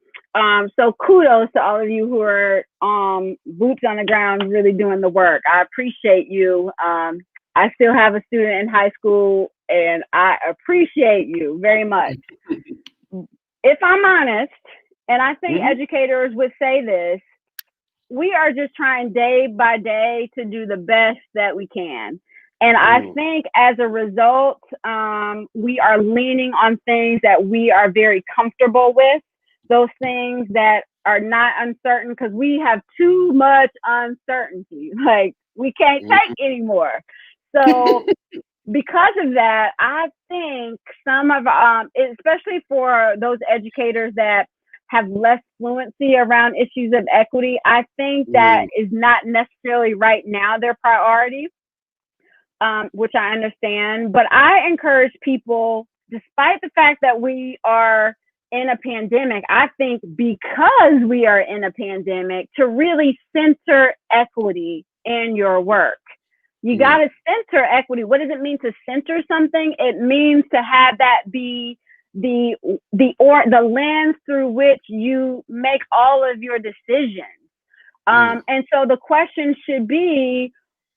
So kudos to all of you who are boots on the ground really doing the work. I appreciate you. I still have a student in high school and I appreciate you very much. If I'm honest, and I think educators would say this, we are just trying day by day to do the best that we can. And I think as a result, we are leaning on things that we are very comfortable with, those things that are not uncertain, because we have too much uncertainty. Like, we can't take anymore. So because of that, I think some of, especially for those educators that have less fluency around issues of equity, I think that is not necessarily right now their priority, which I understand. But I encourage people, despite the fact that we are in a pandemic, I think because we are in a pandemic, to really center equity in your work. You got to center equity. What does it mean to center something? It means to have that be the lens through which you make all of your decisions. And so the question should be,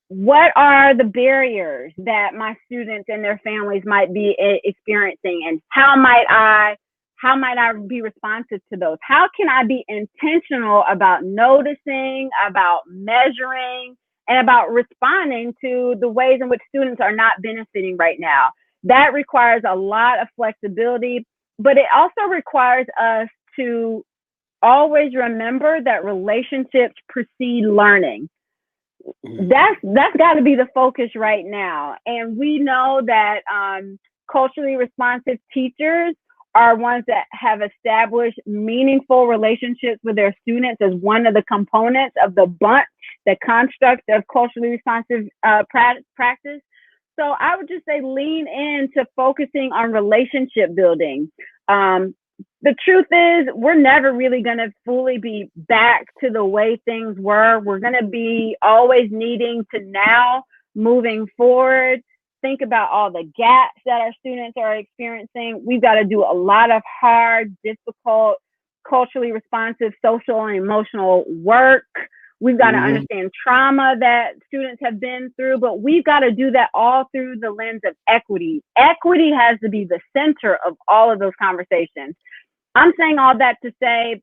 what are the barriers that my students and their families might be experiencing, and how might I be responsive to those? How can I be intentional about noticing, about measuring, and about responding to the ways in which students are not benefiting right now? That requires a lot of flexibility, but it also requires us to always remember that relationships precede learning. That's got to be the focus right now. And we know that culturally responsive teachers are ones that have established meaningful relationships with their students as one of the components of the bunch, the construct of culturally responsive practice. So I would just say lean into focusing on relationship building. The truth is, we're never really going to fully be back to the way things were. We're going to be always needing to now, moving forward, think about all the gaps that our students are experiencing. We've got to do a lot of hard, difficult, culturally responsive, social and emotional work. We've got to understand trauma that students have been through, but we've got to do that all through the lens of equity. Equity has to be the center of all of those conversations. I'm saying all that to say,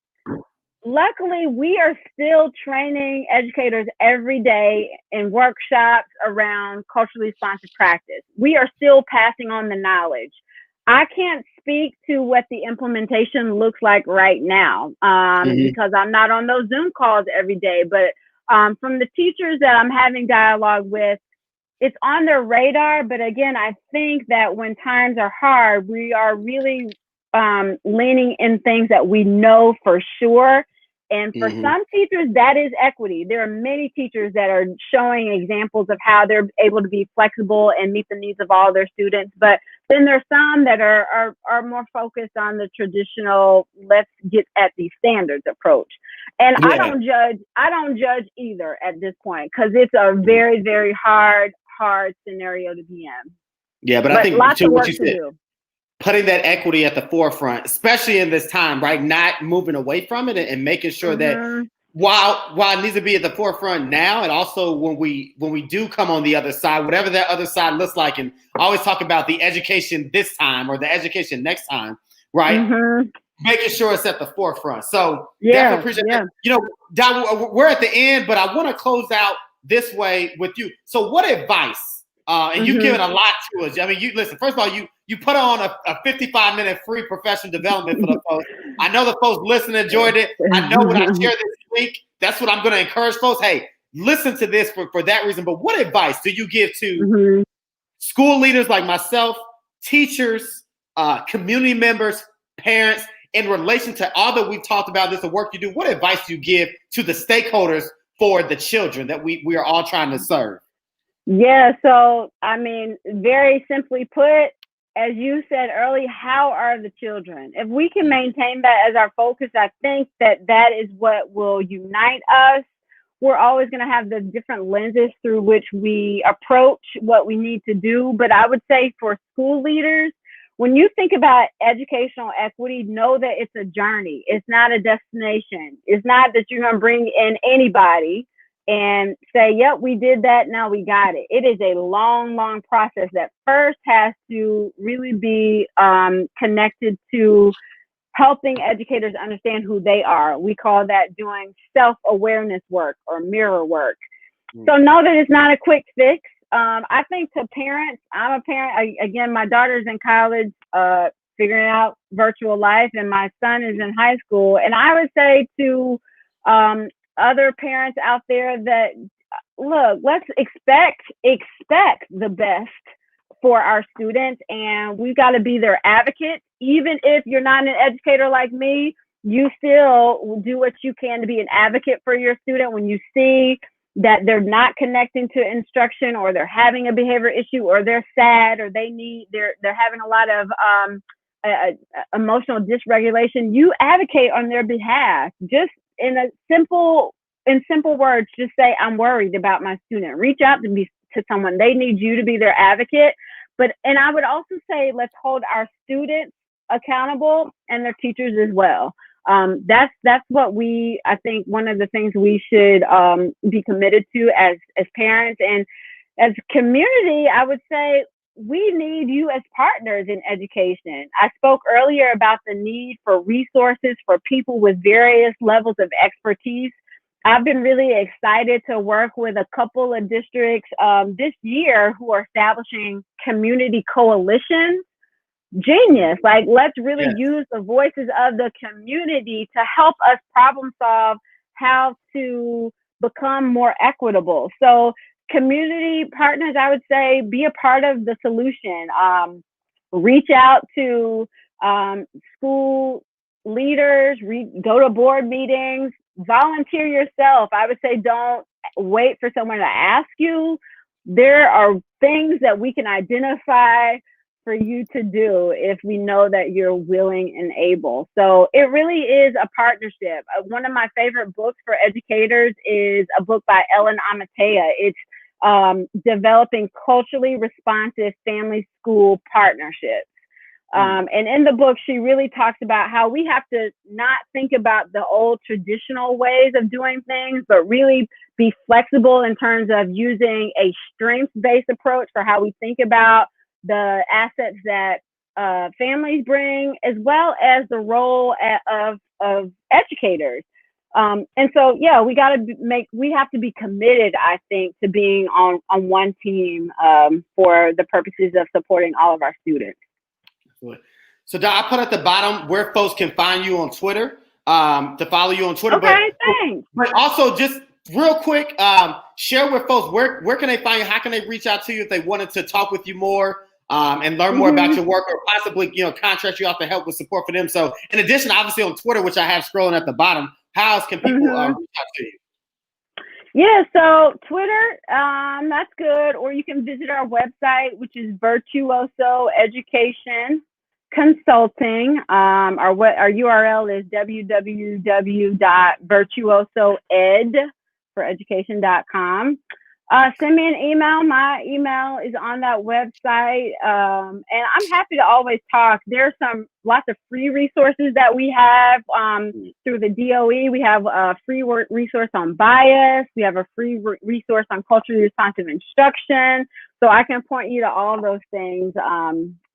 luckily, we are still training educators every day in workshops around culturally responsive practice. We are still passing on the knowledge. I can't speak to what the implementation looks like right now because I'm not on those Zoom calls every day. But from the teachers that I'm having dialogue with, it's on their radar. But again, I think that when times are hard, we are really leaning in things that we know for sure. And for some teachers, that is equity. There are many teachers that are showing examples of how they're able to be flexible and meet the needs of all their students. But then there's some that are more focused on the traditional, let's get at these standards approach. And I don't judge either at this point, because it's a very, very hard scenario to be in. Yeah, but I think lots of work what you to said, do. Putting that equity at the forefront, especially in this time, right? Not moving away from it and making sure that while it needs to be at the forefront now, and also when we do come on the other side, whatever that other side looks like, and I always talk about the education this time or the education next time, right? Making sure it's at the forefront. So definitely appreciate that. You know, Don, we're at the end, but I want to close out this way with you. So what advice? And you've given a lot to us. I mean, you listen, first of all, you put on a 55-minute free professional development for the folks. I know the folks listening enjoyed it. I know when I share this week, that's what I'm going to encourage folks. Hey, listen to this for that reason. But what advice do you give to school leaders like myself, teachers, community members, parents, in relation to all that we've talked about, this, the work you do? What advice do you give to the stakeholders for the children that we are all trying to serve? Yeah, so I mean, very simply put, as you said earlier, how are the children? If we can maintain that as our focus, I think that is what will unite us. We're always going to have the different lenses through which we approach what we need to do. But I would say for school leaders, when you think about educational equity, know that it's a journey. It's not a destination. It's not that you're going to bring in anybody and say, yep, we did that, now we got it. It is a long, long process that first has to really be connected to helping educators understand who they are. We call that doing self-awareness work or mirror work. So know that it's not a quick fix. I think to parents, I'm a parent. Again, my daughter's in college, figuring out virtual life, and my son is in high school. And I would say to other parents out there that, look, let's expect the best for our students, and we've got to be their advocate. Even if you're not an educator like me, you still do what you can to be an advocate for your student when you see that they're not connecting to instruction, or they're having a behavior issue, or they're sad, or they're having a lot of emotional dysregulation. You advocate on their behalf. Just in simple words, just say, I'm worried about my student. Reach out to someone. They need you to be their advocate. And I would also say, let's hold our students accountable and their teachers as well. That's what I think one of the things we should be committed to as parents and as community. I would say we need you as partners in education. I spoke earlier about the need for resources for people with various levels of expertise. I've been really excited to work with a couple of districts this year who are establishing community coalitions. Genius. Like, let's really use the voices of the community to help us problem solve how to become more equitable. So community partners, I would say, be a part of the solution. Reach out to school leaders, go to board meetings, volunteer yourself. I would say don't wait for someone to ask you. There are things that we can identify for you to do if we know that you're willing and able. So it really is a partnership. One of my favorite books for educators is a book by Ellen Amatea. It's developing culturally responsive family-school partnerships. And in the book, she really talks about how we have to not think about the old traditional ways of doing things, but really be flexible in terms of using a strengths-based approach for how we think about the assets that families bring, as well as the role of educators. And so, yeah, we have to be committed, I think, to being on one team for the purposes of supporting all of our students. So, Doc, I put at the bottom where folks can find you on Twitter, to follow you on Twitter. Okay, thanks. But also, just real quick, share with folks where can they find you? How can they reach out to you if they wanted to talk with you more and learn more about your work, or possibly contract you out to help with support for them? So, in addition, obviously on Twitter, which I have scrolling at the bottom, how else can people reach out to you? Yeah, so Twitter, that's good. Or you can visit our website, which is Virtuoso Education Consulting. Our URL is www.virtuosoed.com. Send me an email. My email is on that website. And I'm happy to always talk. There's lots of free resources that we have through the DOE. We have a free resource on bias. We have a free resource on culturally responsive instruction. So I can point you to all those things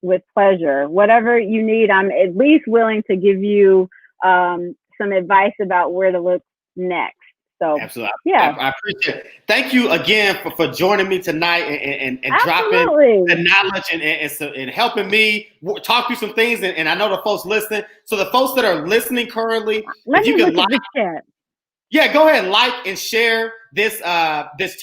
with pleasure. Whatever you need, I'm at least willing to give you some advice about where to look next. So absolutely. yeah, I appreciate it. Thank you again for joining me tonight and dropping absolutely. the knowledge and helping me talk through some things. And I know the folks listening. So the folks that are listening currently, Let if you me could look at the chat. yeah, go ahead and like and share this this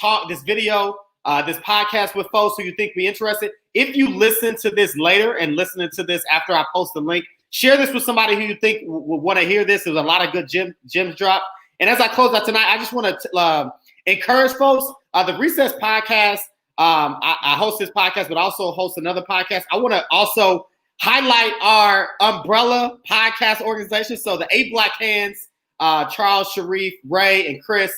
video, this podcast with folks who you think be interested. If you listen to this later and listening to this after I post the link, share this with somebody who you think would want to hear this. There's a lot of good gems drop. And as I close out tonight, I just want to encourage folks. The Recess Podcast, I host this podcast, but also host another podcast. I want to also highlight our umbrella podcast organization. So the 8 Black Hands, Charles, Sharif, Ray, and Chris,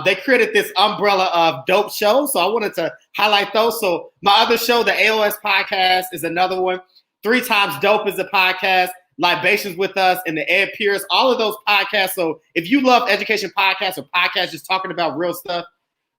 they created this umbrella of dope shows. So I wanted to highlight those. So my other show, the AOS Podcast, is another one. 3 Times Dope is a podcast. Libations with Us and the Ed Pierce, all of those podcasts. So if you love education podcasts or podcasts just talking about real stuff,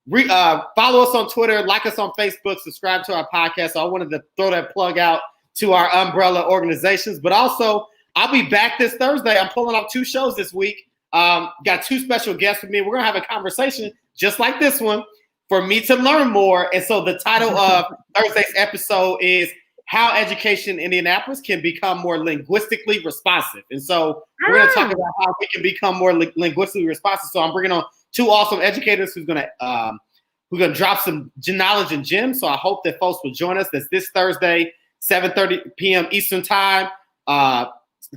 follow us on Twitter, like us on Facebook, subscribe to our podcast. So I wanted to throw that plug out to our umbrella organizations. But also, I'll be back this Thursday. I'm pulling off 2 shows this week. Got 2 special guests with me. We're going to have a conversation just like this one for me to learn more. And so the title of Thursday's episode is How Education in Indianapolis Can Become More Linguistically Responsive. And so we're going to talk about how we can become more linguistically responsive. So I'm bringing on 2 awesome educators who's going to drop some knowledge and gems. So I hope that folks will join us. That's this Thursday, 7:30 p.m. Eastern Time,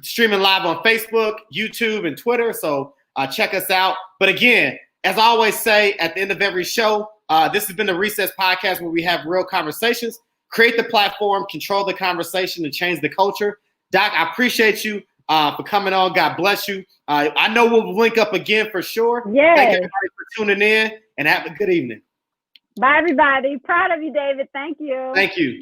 streaming live on Facebook, YouTube, and Twitter. So check us out. But again, as I always say at the end of every show, this has been the Recess Podcast where we have real conversations. Create the platform, control the conversation, and change the culture. Doc, I appreciate you for coming on. God bless you. I know we'll link up again for sure. Yes. Thank everybody for tuning in, and have a good evening. Bye, everybody. Proud of you, David. Thank you. Thank you.